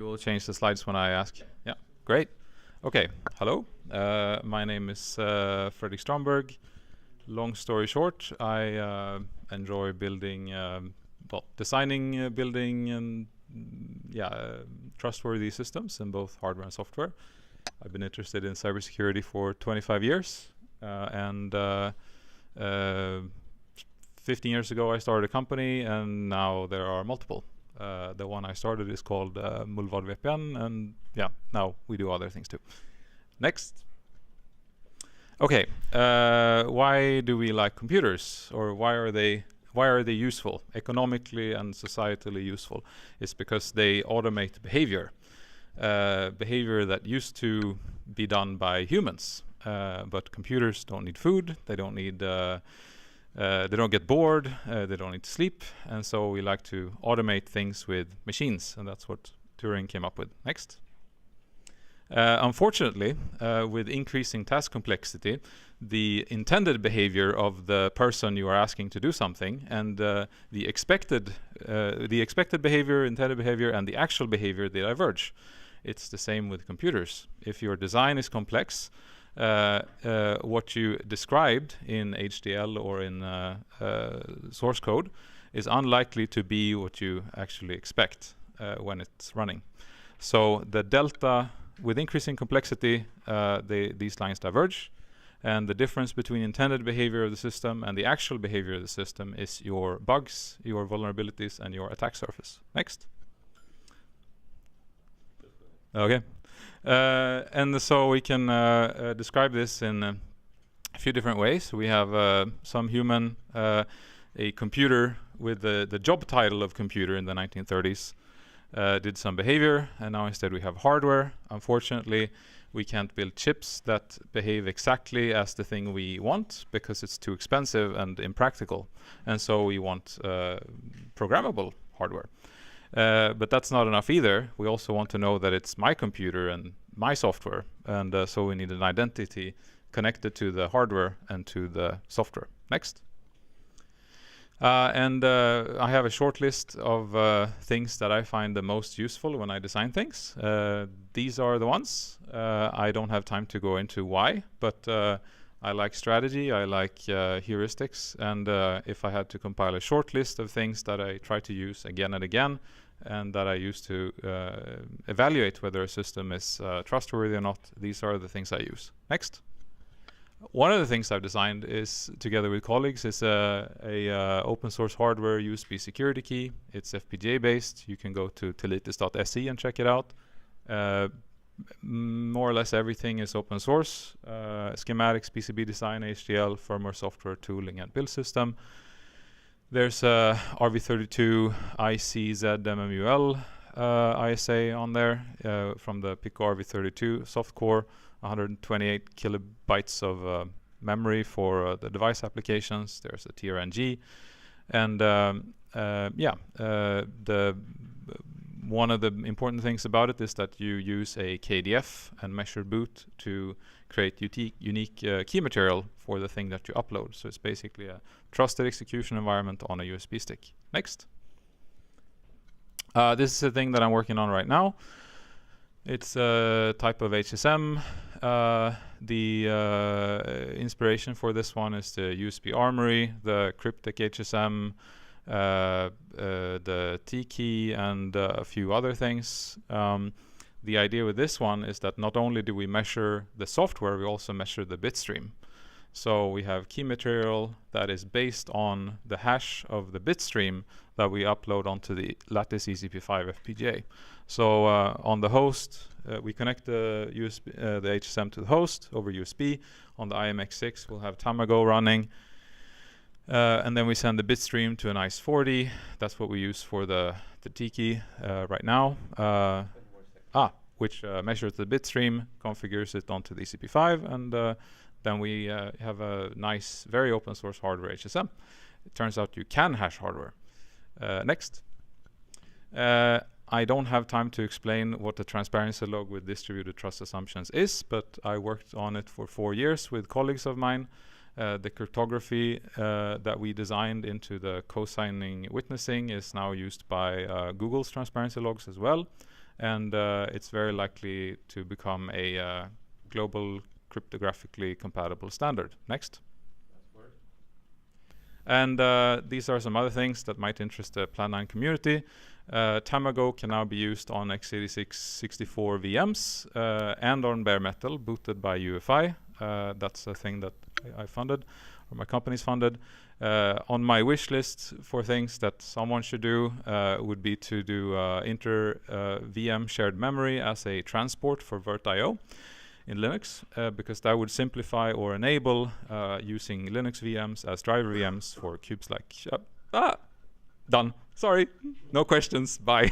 We will change the slides when I ask. Yeah, great. Okay, hello. My name is Fredrik Strömberg. Long story short, I enjoy building, designing, building, and trustworthy systems in both hardware and software. I've been interested in cybersecurity for 25 years, and 15 years ago I started a company, and now there are multiple. The one I started is called Mullvad VPN, and now we do other things too. Next. Okay, why do we like computers, or why are they useful, economically and societally useful? It's because they automate behavior, behavior that used to be done by humans. But computers don't need food, they don't need they don't get bored, they don't need to sleep, and so we like to automate things with machines, and that's what Turing came up with. Next. Unfortunately, with increasing task complexity, the intended behavior of the person you are asking to do something, and the expected behavior, intended behavior, and the actual behavior, they diverge. It's the same with computers. If your design is complex, what you described in HDL or in source code is unlikely to be what you actually expect when it's running. So the delta, with increasing complexity, these lines diverge, and the difference between intended behavior of the system and the actual behavior of the system is your bugs, your vulnerabilities, and your attack surface. Next. Okay. And so we can describe this in a few different ways. We have some human, a computer with the job title of computer in the 1930s did some behavior, and now instead we have hardware. Unfortunately, we can't build chips that behave exactly as the thing we want because it's too expensive and impractical, and so we want programmable hardware. But that's not enough either. We also want to know that it's my computer and my software, and so we need an identity connected to the hardware and to the software. Next. And I have a short list of things that I find the most useful when I design things. These are the ones. I don't have time to go into why, but I like strategy, I like heuristics, and if I had to compile a short list of things that I try to use again and again, and that I use to evaluate whether a system is trustworthy or not, these are the things I use. Next. One of the things I've designed is, together with colleagues, is a open source hardware USB security key. It's FPGA based. You can go to tillitis.se and check it out. More or less everything is open source. Schematics, PCB design, HDL, firmware, software, tooling, and build system. There's a RV32 ICZ-MMUL ISA on there from the Pico RV32 soft core, 128 kilobytes of memory for the device applications. There's a TRNG, and one of the important things about it is that you use a KDF and measured boot to create unique key material for the thing that you upload. So it's basically a trusted execution environment on a USB stick. Next. This is a thing that I'm working on right now. It's a type of HSM. The inspiration for this one is the USB Armory, the Cryptic HSM, the T-key, and a few other things. The idea with this one is that not only do we measure the software, we also measure the bit stream. So we have key material that is based on the hash of the bit stream that we upload onto the Lattice ECP5 FPGA. So on the host, we connect the HSM to the host over USB. On the IMX6, we'll have Tamago running. And then we send the bit stream to an ICE40. That's what we use for the T-key right now. Which measures the bit stream, configures it onto the ECP5, and then we have a nice, very open source hardware HSM. It turns out you can hash hardware. Next. I don't have time to explain what the transparency log with distributed trust assumptions is, but I worked on it for 4 years with colleagues of mine. The cryptography that we designed into the co-signing witnessing is now used by Google's transparency logs as well. and it's very likely to become a global cryptographically compatible standard. Next. And these are some other things that might interest the Plan9 community. Tamago can now be used on x86 64 VMs and on bare metal booted by UEFI. That's a thing that I funded, or my company's funded. On my wish list for things that someone should do would be to do inter VM shared memory as a transport for VirtIO in Linux, because that would simplify or enable using Linux VMs as driver VMs for cubes like... done. Sorry. No questions. Bye.